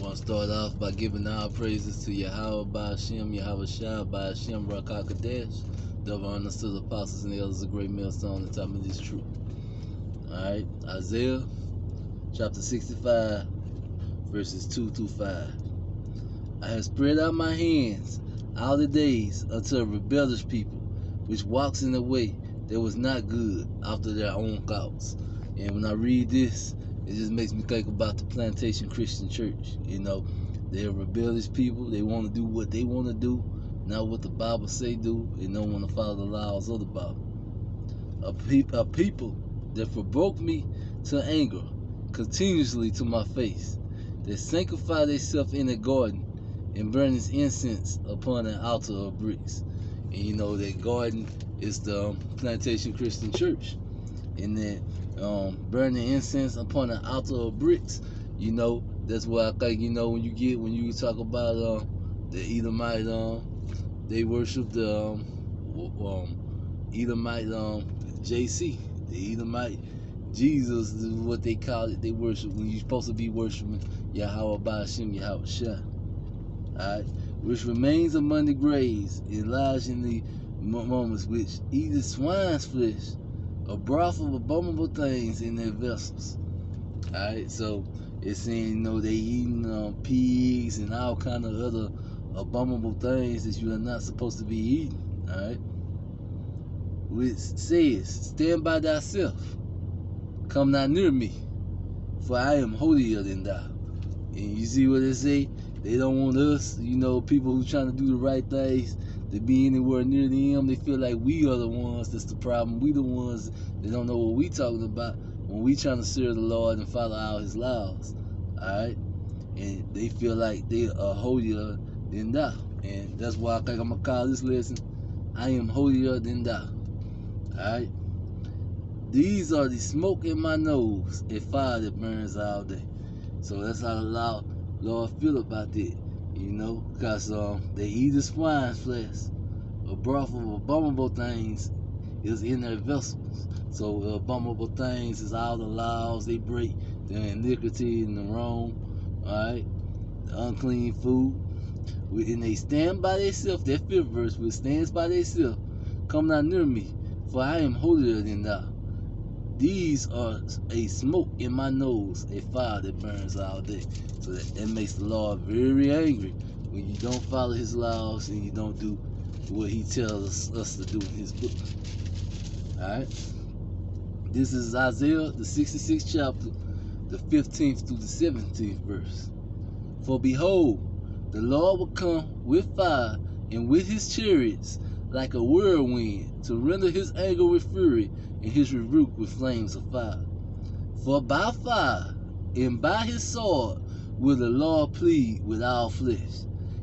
Want to start off by giving all praises to Yahweh by Hashem, Yahweh Shai by Hashem, Rakakadesh, double honors to the apostles and the elders, a great millstone on the top of this truth. Alright, Isaiah chapter 65, verses 2 through 5. I have spread out my hands all the days unto a rebellious people, which walks in a way that was not good after their own thoughts. And when I read this, it just makes me think about the Plantation Christian church. You know, they're rebellious people. They want to do what they want to do, not what the Bible say do, and don't want to follow the laws of the Bible. A people that provoke me to anger continuously to my face, that sanctify themselves in the garden and burn his incense upon an altar of bricks. And you know that garden is the Plantation Christian church. And that burning incense upon an altar of bricks, you know, that's what I think, you know, when you talk about the Edomite, they worship the Edomite JC, the Edomite Jesus is what they call it. They worship when you're supposed to be worshiping Yahweh by Hashem, Yahweh Shai. Alright, which remains among the graves and lies in the moments, which eat swine's flesh, a broth of abominable things in their vessels. Alright, so it's saying, you know, they eating pigs and all kind of other abominable things that you are not supposed to be eating. Alright, which says, stand by thyself, come not near me, for I am holier than thou. And you see what it say? They don't want us, you know, people who trying to do the right things, to be anywhere near them. They feel like we are the ones that's the problem. We the ones that don't know what we talking about when we trying to serve the Lord and follow all his laws. Alright? And they feel like they are holier than thou. And that's why I think I'm going to call this lesson, I am holier than thou. Alright? These are the smoke in my nose, a fire that burns all day. So that's how the Lord feel about that, you know, because they eat the swine's flesh. A broth of abominable things is in their vessels. So abominable things is all the laws they break, the iniquity and the wrong, alright, the unclean food. And they stand by themselves, that 5th verse, which stands by themselves, come not near me, for I am holier than thou. These are a smoke in my nose, a fire that burns all day. So that makes the Lord very angry when you don't follow his laws and you don't do what he tells us to do in his book. Alright? This is Isaiah, the 66th chapter, the 15th through the 17th verse. For behold, the Lord will come with fire and with his chariots like a whirlwind, to render his anger with fury and his rebuke with flames of fire. For by fire and by his sword will the Lord plead with all flesh,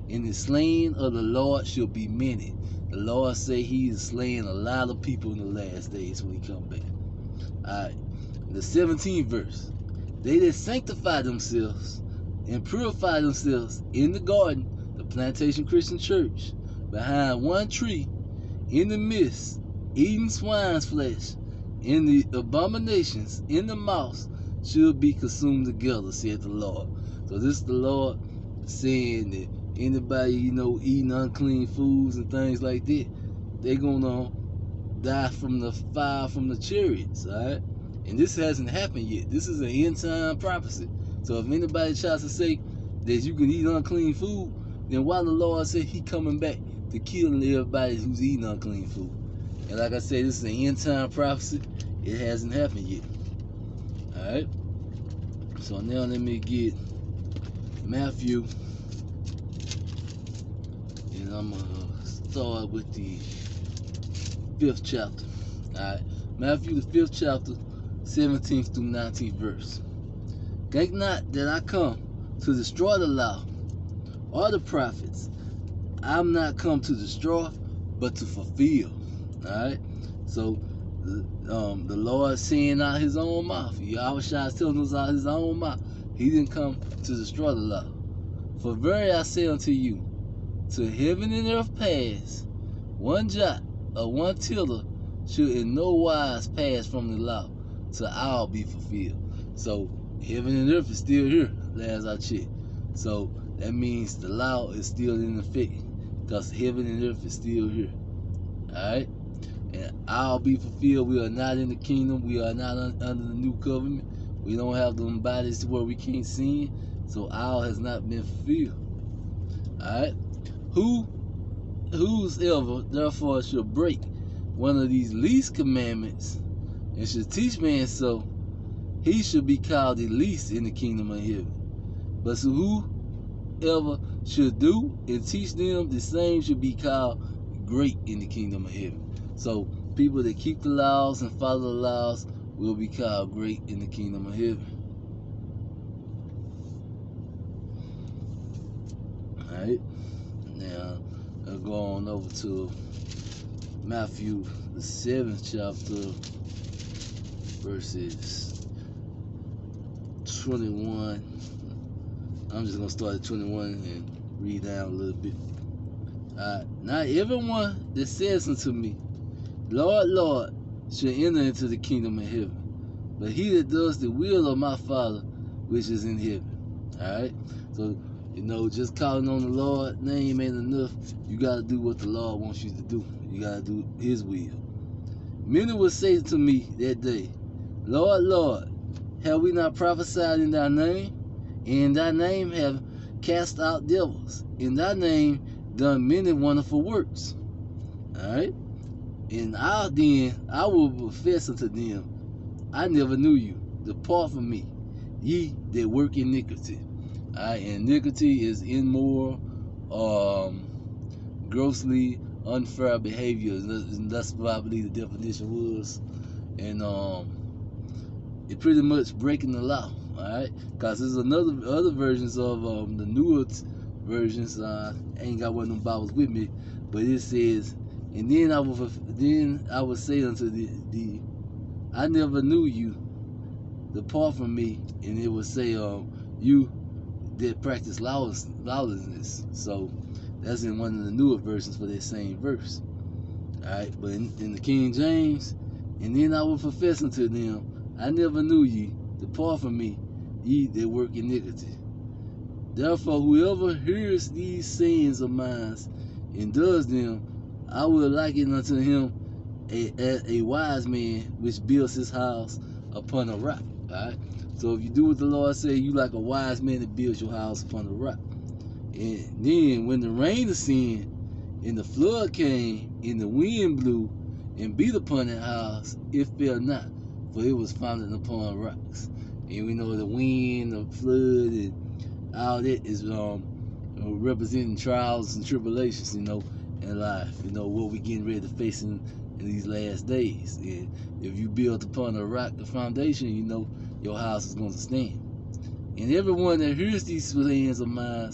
and the slain of the Lord shall be many. The Lord say he is slaying a lot of people in the last days when he come back. Alright, the 17th verse. They that sanctify themselves and purify themselves in the garden, the Plantation Christian church, behind one tree, in the midst, eating swine's flesh, and the abominations in the mouth should be consumed together, said the Lord. So this is the Lord saying that anybody, you know, eating unclean foods and things like that, they're gonna die from the fire from the chariots, alright? And this hasn't happened yet. This is an end time prophecy. So if anybody tries to say that you can eat unclean food, then why the Lord said he coming back to kill everybody who's eating unclean food? And like I said, this is an end time prophecy. It hasn't happened yet. Alright? So now let me get Matthew. And I'm going to start with the 5th chapter. Alright? Matthew, the 5th chapter, 17th through 19th verse. Think not that I come to destroy the law or the prophets. I'm not come to destroy, but to fulfill. Alright? So the Lord saying out his own mouth. Yahweh Shai is telling us out his own mouth. He didn't come to destroy the law. For verily I say unto you, to heaven and earth pass, one jot or one tittle should in no wise pass from the law, till all be fulfilled. So heaven and earth is still here, last I checked. So that means the law is still in effect, because heaven and earth is still here. Alright? And I'll be fulfilled. We are not in the kingdom. We are not under the new covenant. We don't have them bodies to where we can't sin. So all has not been fulfilled. Alright? Whosoever therefore shall break one of these least commandments and should teach man so, he should be called the least in the kingdom of heaven. But so whoever should do and teach them, the same should be called great in the kingdom of heaven. So people that keep the laws and follow the laws will be called great in the kingdom of heaven. Alright? Now I'll go on over to Matthew the 7th chapter, verses 21. I'm just gonna start at 21 and read down a little bit. Not everyone that says unto me, Lord, Lord, shall enter into the kingdom of heaven, but he that does the will of my Father which is in heaven. Alright? So, just calling on the Lord's name ain't enough. You gotta do what the Lord wants you to do. You gotta do his will. Many will say to me that day, Lord, Lord, have we not prophesied in thy name? And in thy name have cast out devils. In thy name done many wonderful works. Alright? And I will profess unto them, I never knew you. Depart from me, ye that work iniquity. Alright, and iniquity is immoral, grossly unfair behavior. And that's what I believe the definition was. And it pretty much breaking the law. Alright, because there's other versions of the newer versions. I ain't got one of them Bibles with me, but it says, and then I will say unto thee, I never knew you. Depart from me. And it will say, you that practice lawlessness. So that's in one of the newer versions for that same verse. Alright, but in the King James, and then I will profess unto them, I never knew ye. Depart from me, ye that work iniquity. Therefore, whoever hears these sayings of mine and does them, I will liken unto him a wise man which builds his house upon a rock. Alright? So if you do what the Lord said, you like a wise man that builds your house upon a rock. And then when the rain descended, and the flood came, and the wind blew, and beat upon that house, it fell not, for it was founded upon rocks. And we know the wind, the flood, and all that is representing trials and tribulations, in life. What we getting ready to face in these last days. And if you build upon a rock, the foundation, your house is going to stand. And everyone that hears these sayings of mine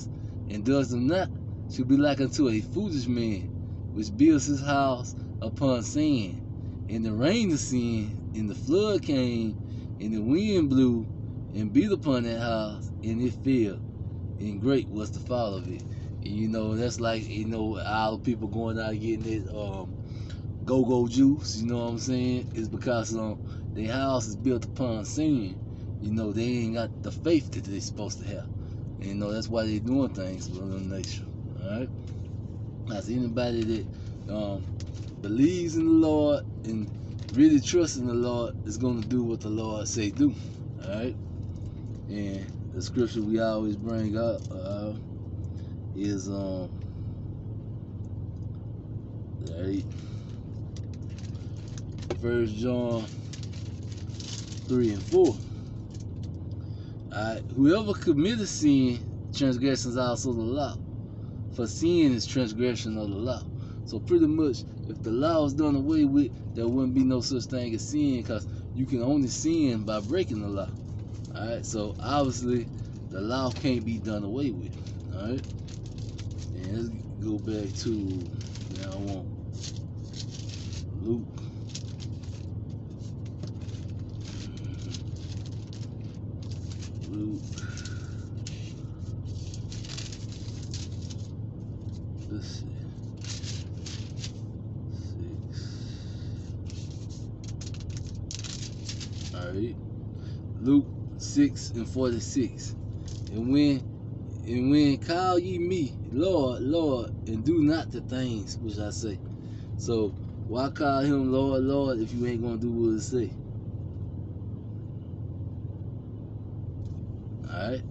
and does them not shall be like unto a foolish man which builds his house upon sand. And the rain descended, and the flood came, and the wind blew and beat upon that house, and it fell, and great was the fall of it. And that's like, all the people going out getting that go-go juice, you know what I'm saying? It's because their house is built upon sand. They ain't got the faith that they're supposed to have. And that's why they're doing things with the nature. Alright? That's anybody that believes in the Lord and really trusts in the Lord is going to do what the Lord say do. Alright? And the scripture we always bring up is 1 John 3 and 4. Alright, whoever committeth sin, transgressions also the law. For sin is transgression of the law. So pretty much, if the law is done away with, there wouldn't be no such thing as sin, because you can only sin by breaking the law. Alright, so obviously the law can't be done away with. Alright, and let's go back to, now I want Luke. Let's see. 6. Alright. Luke 6 and 46. And when And when call ye me, Lord, Lord, and do not the things which I say. So why call him Lord, Lord if you ain't gonna do what it say? Alright?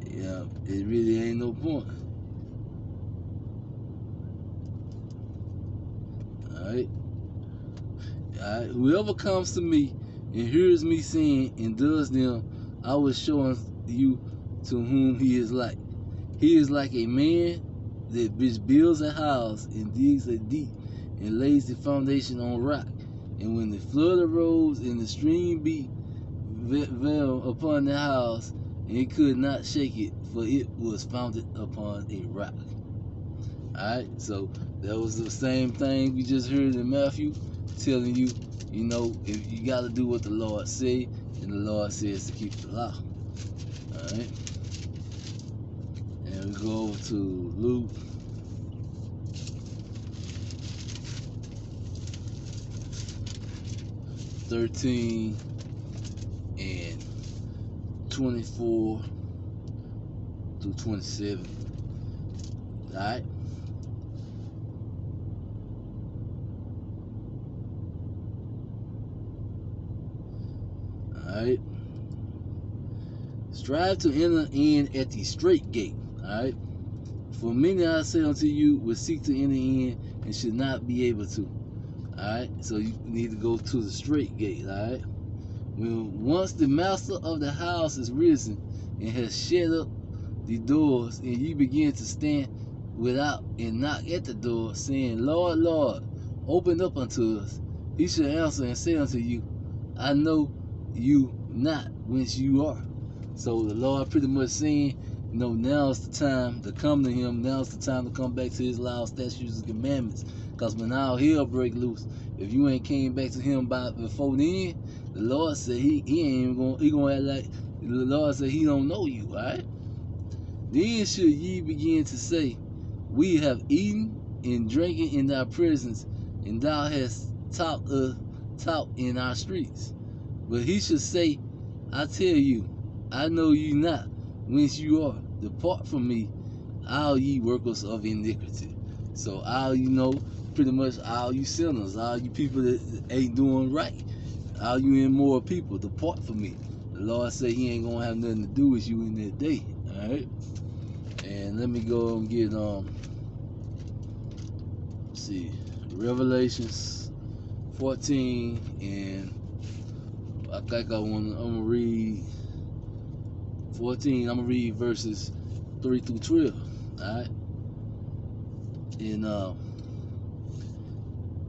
Yeah, it really ain't no point. Alright? Alright? Whoever comes to me and hears me saying and does them, I will show you to whom he is like. He is like a man that which builds a house and digs a deep and lays the foundation on rock. And when the flood arose and the stream beat fell upon the house, and it could not shake it, for it was founded upon a rock. Alright, so that was the same thing we just heard in Matthew, telling you, you know, if you got to do what the Lord say, and the Lord says to keep the law. Alright, and we go over to Luke 13 and 24 through 27. Alright. Alright. Strive to enter in at the straight gate. Alright. For many I say unto you will seek to enter in and should not be able to. Alright. So you need to go to the straight gate. Alright. When once the master of the house is risen and has shut up the doors, and ye begin to stand without and knock at the door, saying, Lord, Lord, open up unto us, he shall answer and say unto you, I know you not whence you are. So the Lord pretty much saying, you know, now's the time to come to him. Now's the time to come back to his laws, statutes, and commandments. Because when all hell break loose, if you ain't came back to him by before then, the Lord said he ain't even gonna act like the Lord said he don't know you, alright? Then should ye begin to say, we have eaten and drinking in thy presence, and thou hast taught in our streets. But he should say, I tell you, I know you not whence you are. Depart from me, all ye workers of iniquity. So all you know, pretty much all you sinners, all you people that ain't doing right, all you immoral people, depart from me. The Lord said he ain't gonna have nothing to do with you in that day. Alright? And let me go and get let's see, Revelations 14, and I think I'm gonna read 14. I'm gonna read verses 3 through 12. Alright?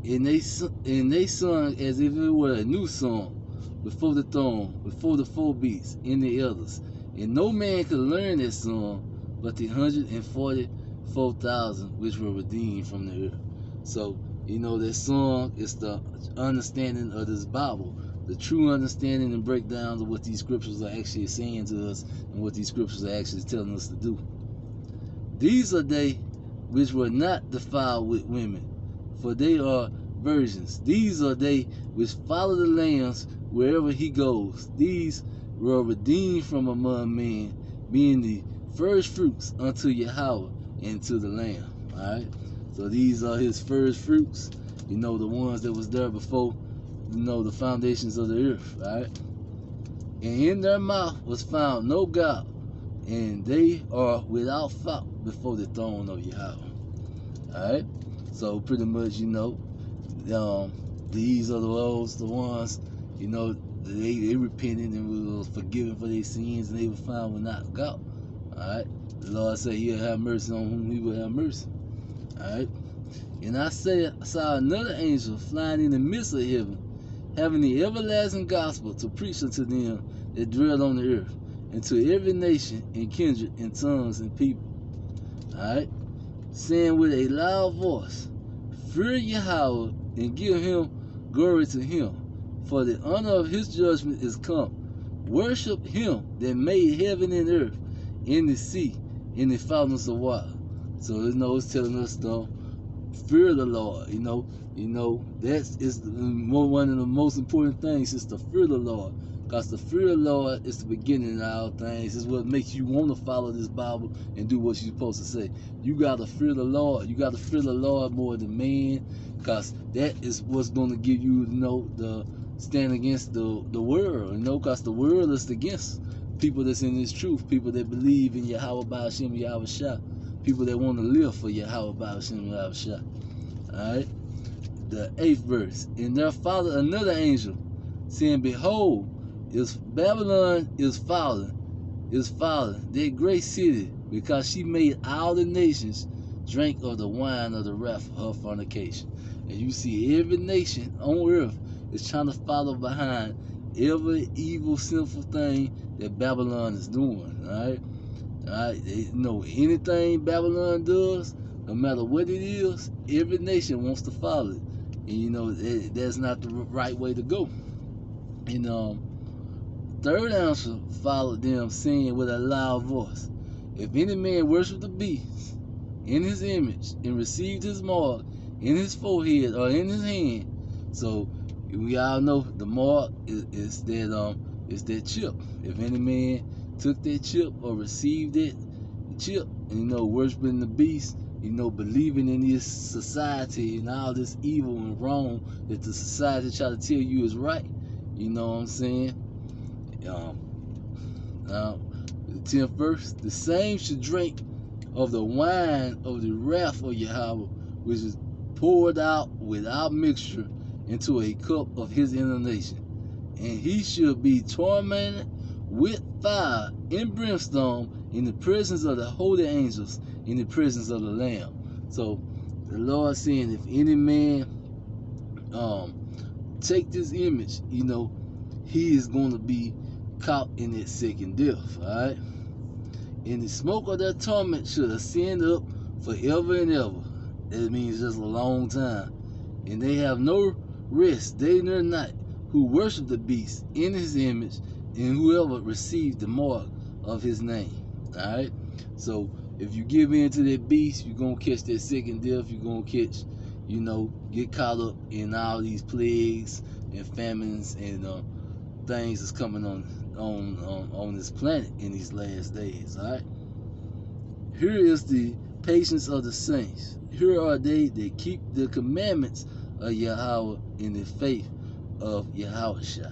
And they sung as if it were a new song before the throne, before the four beasts and the elders. And no man could learn that song but the 144,000 which were redeemed from the earth. So, you know, that song is the understanding of this Bible, the true understanding and breakdown of what these scriptures are actually saying to us and what these scriptures are actually telling us to do. These are they which were not defiled with women, for they are virgins. These are they which follow the Lamb wherever he goes. These were redeemed from among men, being the first fruits unto Yahweh and to the Lamb. Alright? So these are his first fruits, you know, the ones that was there before, you know, the foundations of the earth. Alright? And in their mouth was found no guile, and they are without fault before the throne of Yahweh. Alright? So pretty much, you know, these are the ones, you know, they repented and was forgiven for their sins, and they were found without guile. Alright? The Lord said he'll have mercy on whom he will have mercy. Alright? And I saw another angel flying in the midst of heaven, having the everlasting gospel to preach unto them that dwell on the earth, and to every nation and kindred and tongues and people. Alright? Saying with a loud voice, fear Yahweh and give him glory to him, for the honor of his judgment is come. Worship him that made heaven and earth, in the sea, in the fountains of water. So you know, it's telling us to fear the Lord. You know that is one of the most important things is to fear the Lord, Because the fear of the Lord is the beginning of all things. It's what makes you want to follow this Bible and do what you're supposed to say. You got to fear the Lord. You got to fear the Lord more than man, because that is what's going to give you, the stand against the world, because the world is against people that's in this truth, people that believe in Yahweh Ba'ashem Yahweh Shah, people that want to live for Yahweh Ba'ashem Yahweh Shah. Alright? The 8th verse. And there followed another angel, saying, Behold, Babylon is fallen, that great city, because she made all the nations drink of the wine of the wrath of her fornication. And you see every nation on earth is trying to follow behind every evil, sinful thing that Babylon is doing. Alright? They know anything Babylon does, no matter what it is, every nation wants to follow it. And that's not the right way to go. And third angel followed them, saying with a loud voice, If any man worship the beast in his image, and received his mark in his forehead or in his hand. So we all know the mark is that chip. If any man took that chip or received that chip, and worshiping the beast, believing in this society and all this evil and wrong that the society try to tell you is right. You know what I'm saying? The 10th verse. The same should drink of the wine of the wrath of Yahweh, which is poured out without mixture into a cup of his indignation. And he should be tormented with fire and brimstone in the presence of the holy angels, in the presence of the Lamb. So the Lord saying, if any man take this image, he is going to be caught in that second death. Alright? And the smoke of their torment should ascend up forever and ever. That means just a long time. And they have no rest day nor night, who worship the beast in his image, and whoever received the mark of his name. Alright? So if you give in to that beast, you're going to catch that second death. You're going to catch, get caught up in all these plagues and famines and things that's coming on this planet in these last days. Alright? Here is the patience of the saints. Here are they that keep the commandments of Yahweh in the faith of Yahweh Shah.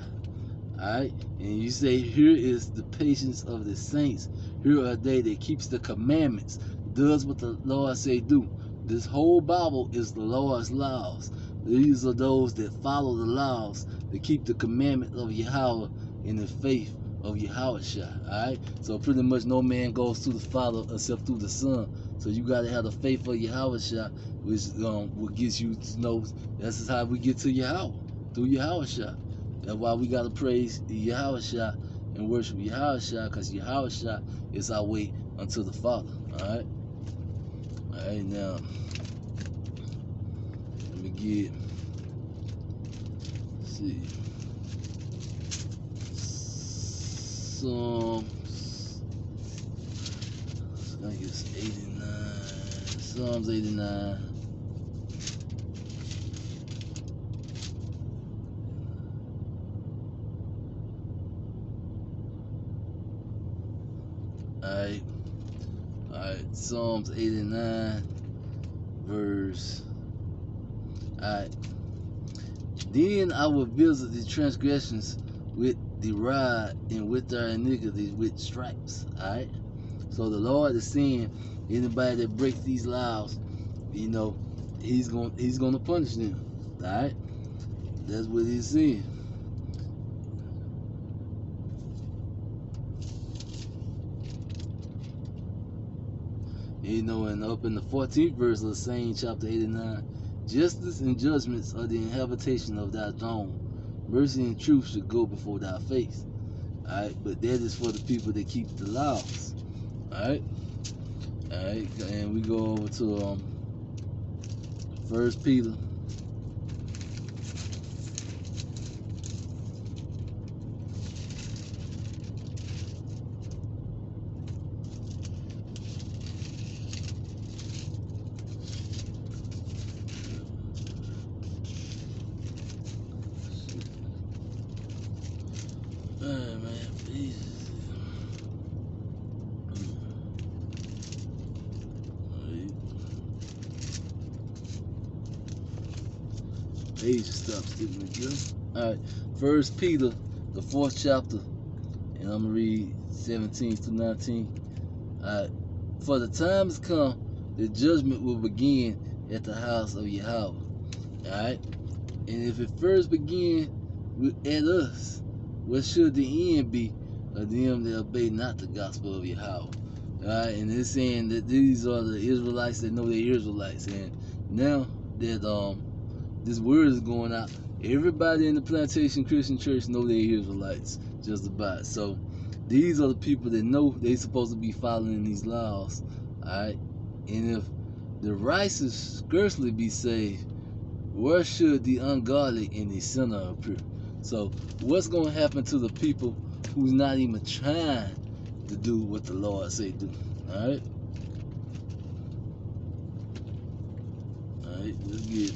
Alright? And you say, here is the patience of the saints. Here are they that keeps the commandments, does what the Lord say do. This whole Bible is the Lord's laws. These are those that follow the laws, that keep the commandment of Yahweh in the faith of Yahweh Shah. Alright? So pretty much no man goes to the Father except through the Son. So you got to have the faith of Yahweh Shah, which will get you to know this is how we get to Yahweh, through Yahweh Shah. That's why we got to praise Yahweh Shah and worship Yahweh Shah, because Yahweh Shah is our way unto the Father. Alright? Alright, now let me get, let's see, I guess 89, Psalms 89. Alright, Psalms 89, verse. Alright. Then I will visit the transgressions with the rod, and with their iniquities with stripes. Alright? So the Lord is saying, anybody that breaks these laws, he's gonna punish them. Alright? That's what he's saying. And up in the 14th verse of the same chapter 89, justice and judgments are the habitation of thy throne. Mercy and truth should go before thy face. Alright, but that is for the people that keep the laws. Alright? Alright, and we go over to 1 Peter. Page stop sticking together. Alright, First Peter, the 4th chapter, and I'm gonna read 17 to 19. Alright. For the time has come, the judgment will begin at the house of Yahweh. Alright? And if it first begin at us, what should the end be of them that obey not the gospel of Yahweh? Alright, and it's saying that these are the Israelites that know they're Israelites. And now that this word is going out, everybody in the Plantation Christian Church know they're Israelites, just about. So these are the people that know they're supposed to be following these laws. Alright? And if the righteous scarcely be saved, where should the ungodly and the sinner appear? So what's going to happen to the people who's not even trying to do what the Lord say do? Alright? Alright, let's get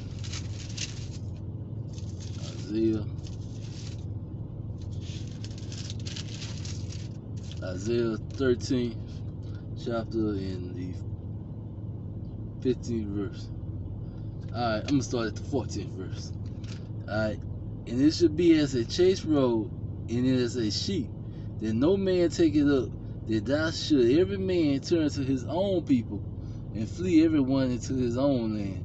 Isaiah 13 chapter in the 15th verse. Alright, I'm gonna start at the 14th verse. Alright, and it should be as a chase road, and as a sheep, that no man take it up, that thou should every man turn to his own people, and flee everyone into his own land.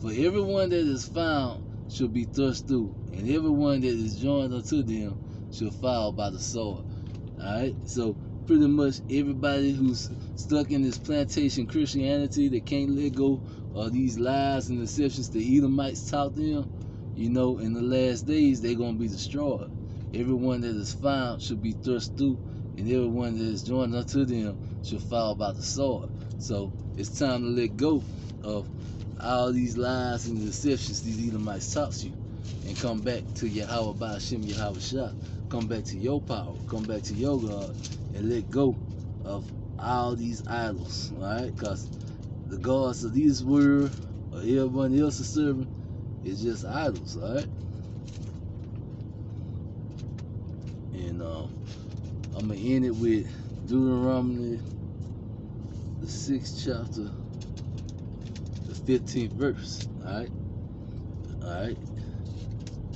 For everyone that is found shall be thrust through, and everyone that is joined unto them shall fall by the sword. Alright, so pretty much everybody who's stuck in this plantation Christianity that can't let go of these lies and deceptions the Edomites taught them, you know, in the last days they're going to be destroyed. Everyone that is found should be thrust through, and everyone that is joined unto them shall fall by the sword. So it's time to let go of all these lies and deceptions these Edomites taught you, and come back to Yahweh Ba'ashem Yahweh Shah. Come back to your power, come back to your God, and let go of all these idols, alright? Because the gods of this world, or everyone else is serving, is just idols, alright? And I'm going to end it with Deuteronomy, the 6th chapter, the 15th verse, alright? Alright?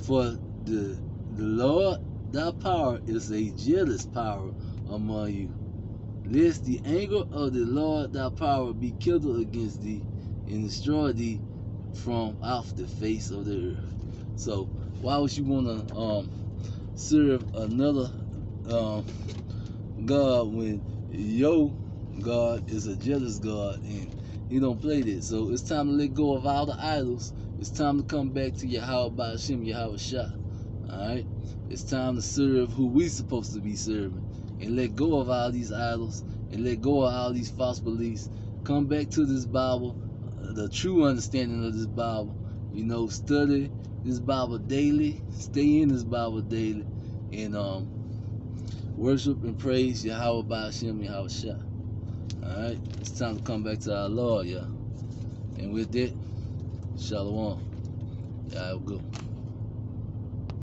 For the Lord thy power is a jealous power among you, lest the anger of the Lord thy power be kindled against thee, and destroy thee from off the face of the earth. So why would you want to serve another God when your God is a jealous God and he don't play this? So it's time to let go of all the idols. It's time to come back to Yahweh Ba'ashem Yahweh Shah. Alright? It's time to serve who we supposed to be serving, and let go of all these idols, and let go of all these false beliefs. Come back to this Bible, the true understanding of this Bible. You know, study this Bible daily, stay in this Bible daily, and worship and praise Yahweh Ba'ashem Yahweh Shah. Alright? It's time to come back to our Lord, yeah. And with that, Shalom. Y'all go.